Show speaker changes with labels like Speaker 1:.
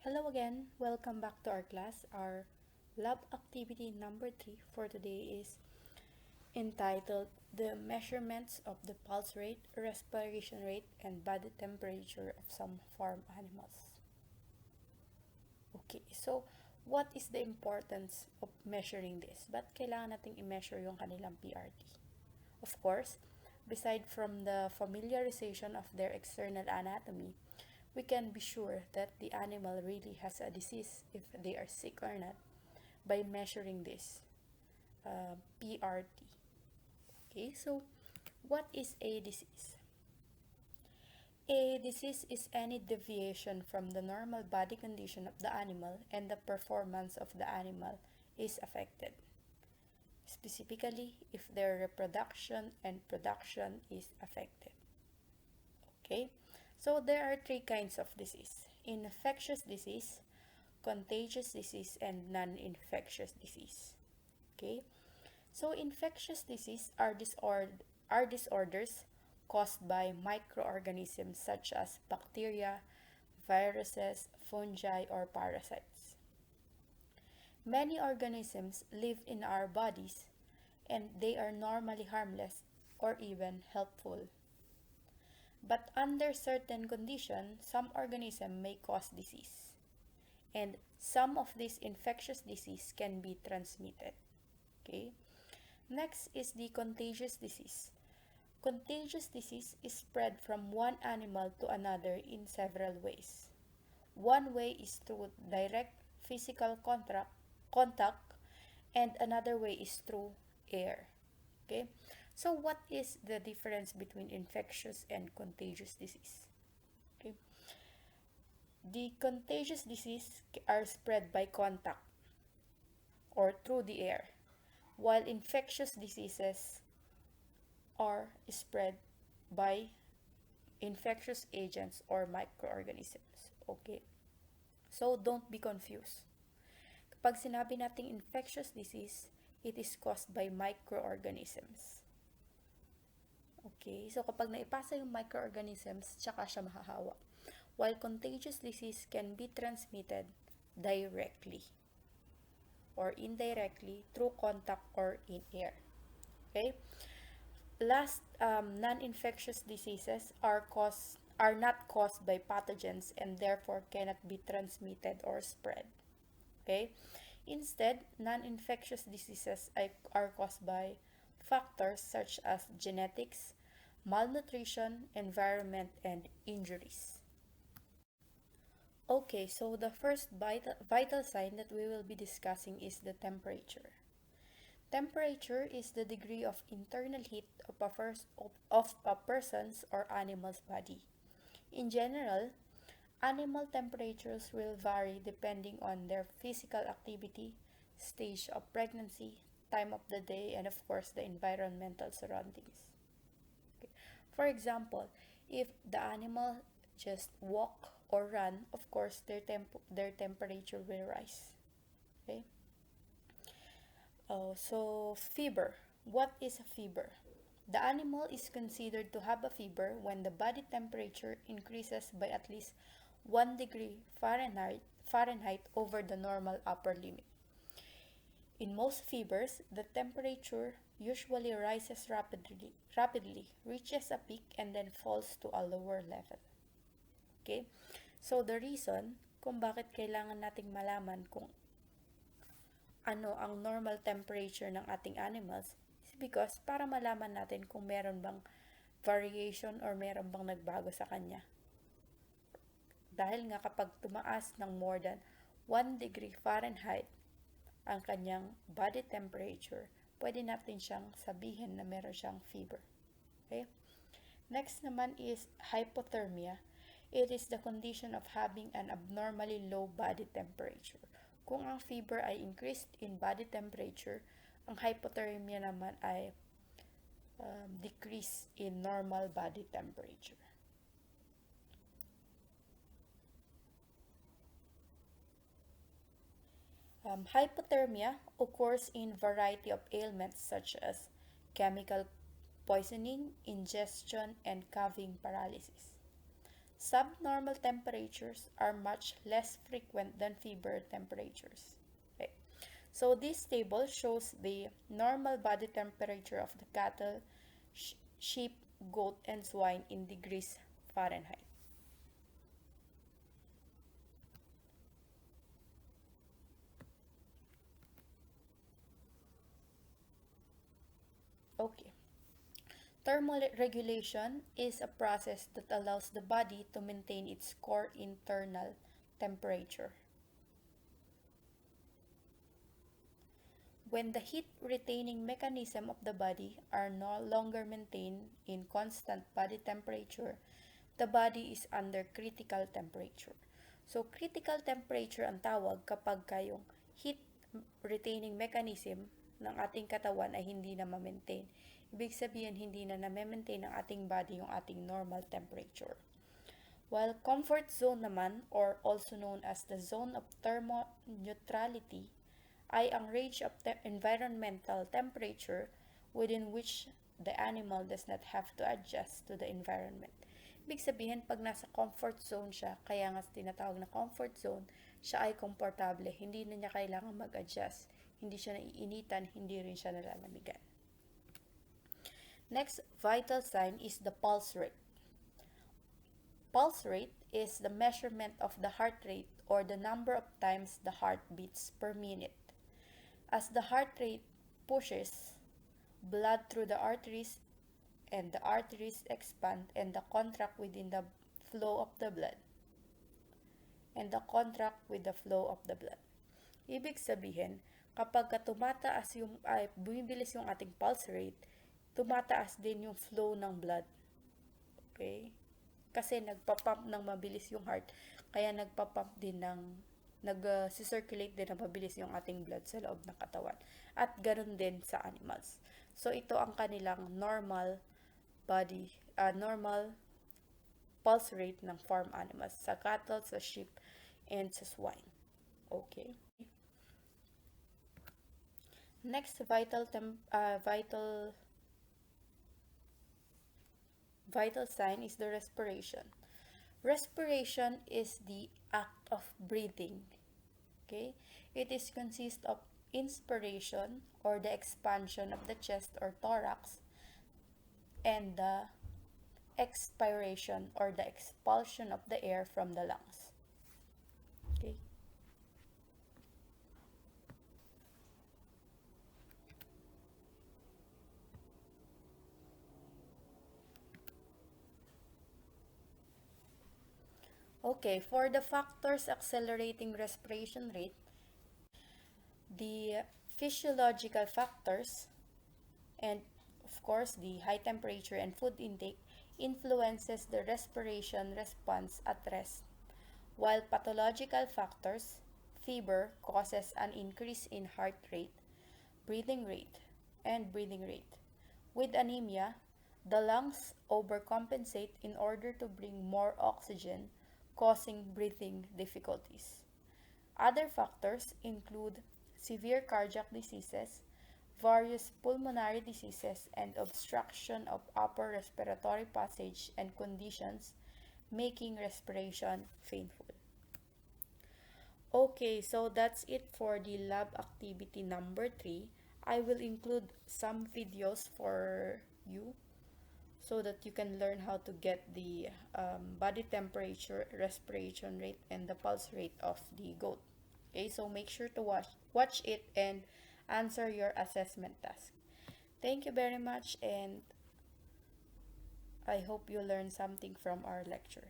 Speaker 1: Hello again, welcome back to our class. Our lab activity number 3 for today is entitled The Measurements of the Pulse Rate, Respiration Rate, and Body Temperature of Some Farm Animals. Okay, so what is the importance of measuring this? Ba't kailangan nating i-measure yung kanilang PRT? Of course, beside from the familiarization of their external anatomy, we can be sure that the animal really has a disease, if they are sick or not, by measuring this PRT. Okay, so what is a disease? A disease is any deviation from the normal body condition of the animal, and the performance of the animal is affected. Specifically, if their reproduction and production is affected. Okay, so there are three kinds of disease: infectious disease, contagious disease, and non-infectious disease. Okay, so infectious disease are disorders caused by microorganisms such as bacteria, viruses, fungi, or parasites. Many organisms live in our bodies, and they are normally harmless or even helpful. But under certain conditions, some organisms may cause disease, and some of these infectious disease can be transmitted. Okay. Next is the contagious disease. Contagious disease is spread from one animal to another in several ways. One way is through direct physical contact, and another way is through air. Okay? So what is the difference between infectious and contagious disease? Okay? The contagious disease are spread by contact or through the air, while infectious diseases are spread by infectious agents or microorganisms. Okay? So don't be confused. Kapag sinabi nating infectious disease, it is caused by microorganisms. Okay? So kapag naipasa yung microorganisms, tsaka siya mahahawa. While contagious disease can be transmitted directly or indirectly through contact or in air. Okay? Last, non-infectious diseases are not caused by pathogens and therefore cannot be transmitted or spread. Okay? Instead, non-infectious diseases are caused by factors such as genetics, malnutrition, environment, and injuries. Okay, so the first vital sign that we will be discussing is the temperature. Temperature is the degree of internal heat of a person's or animal's body. In general, animal temperatures will vary depending on their physical activity, stage of pregnancy, time of the day, and of course the environmental surroundings. Okay. For example, if the animal just walk or run, of course their temperature will rise. Okay. So fever. What is a fever? The animal is considered to have a fever when the body temperature increases by at least 1 degree Fahrenheit over the normal upper limit. In most fevers, the temperature usually rises rapidly, reaches a peak, and then falls to a lower level. Okay? So the reason kung bakit kailangan nating malaman kung ano ang normal temperature ng ating animals is because para malaman natin kung meron bang variation or meron bang nagbago sa kanya. Dahil nga kapag tumaas ng more than 1 degree Fahrenheit ang kanyang body temperature, pwede natin siyang sabihin na meron siyang fever. Okay? Next naman is hypothermia. It is the condition of having an abnormally low body temperature. Kung ang fever ay increased in body temperature, ang hypothermia naman ay decrease in normal body temperature. Hypothermia occurs in variety of ailments such as chemical poisoning, ingestion, and coughing paralysis. Subnormal temperatures are much less frequent than fever temperatures. Okay. So this table shows the normal body temperature of the cattle, sheep, goat, and swine in degrees Fahrenheit. Okay. Thermoregulation is a process that allows the body to maintain its core internal temperature. When the heat retaining mechanism of the body are no longer maintained in constant body temperature, the body is under critical temperature. So critical temperature ang tawag kapag yung heat retaining mechanism ng ating katawan ay hindi na ma-maintain. Ibig sabihin, hindi na na-maintain ng ating body yung ating normal temperature. While comfort zone naman, or also known as the zone of thermoneutrality, ay ang range of environmental temperature within which the animal does not have to adjust to the environment. Ibig sabihin, pag nasa comfort zone siya, kaya nga tinatawag na comfort zone, siya ay komportable, hindi na niya kailangan mag-adjust, hindi siya naiinitan, hindi rin siya nalalamigan. Next vital sign is the pulse rate. Pulse rate is the measurement of the heart rate or the number of times the heart beats per minute. As the heart rate pushes blood through the arteries and the arteries expand and the contract within the flow of the blood and the contract with the flow of the blood. Ibig sabihin, kapag tumataas yung bumibilis yung ating pulse rate, tumataas din yung flow ng blood. Okay? Kasi nagpa-pump ng mabilis yung heart, kaya nagpa-pump din ng nag-circulate din na mabilis yung ating blood sa loob ng katawan. At ganoon din sa animals. So ito ang kanilang normal normal pulse rate ng farm animals sa cattle, sa sheep, and sa swine. Okay. Next vital sign is the respiration. Respiration is the act of breathing. Okay? It is consist of inspiration or the expansion of the chest or thorax and the expiration or the expulsion of the air from the lungs. Okay? Okay, for the factors accelerating respiration rate, the physiological factors and of course the high temperature and food intake influences the respiration response at rest, while pathological factors, fever causes an increase in heart rate, breathing rate, and breathing rate. With anemia, the lungs overcompensate in order to bring more oxygen, causing breathing difficulties. Other factors include severe cardiac diseases, various pulmonary diseases, and obstruction of upper respiratory passage and conditions making respiration painful. Okay, so that's it for the lab activity number 3. I will include some videos for you so that you can learn how to get the body temperature, respiration rate, and the pulse rate of the goat. Okay, so make sure to watch it and answer your assessment task. Thank you very much, and I hope you learned something from our lecture.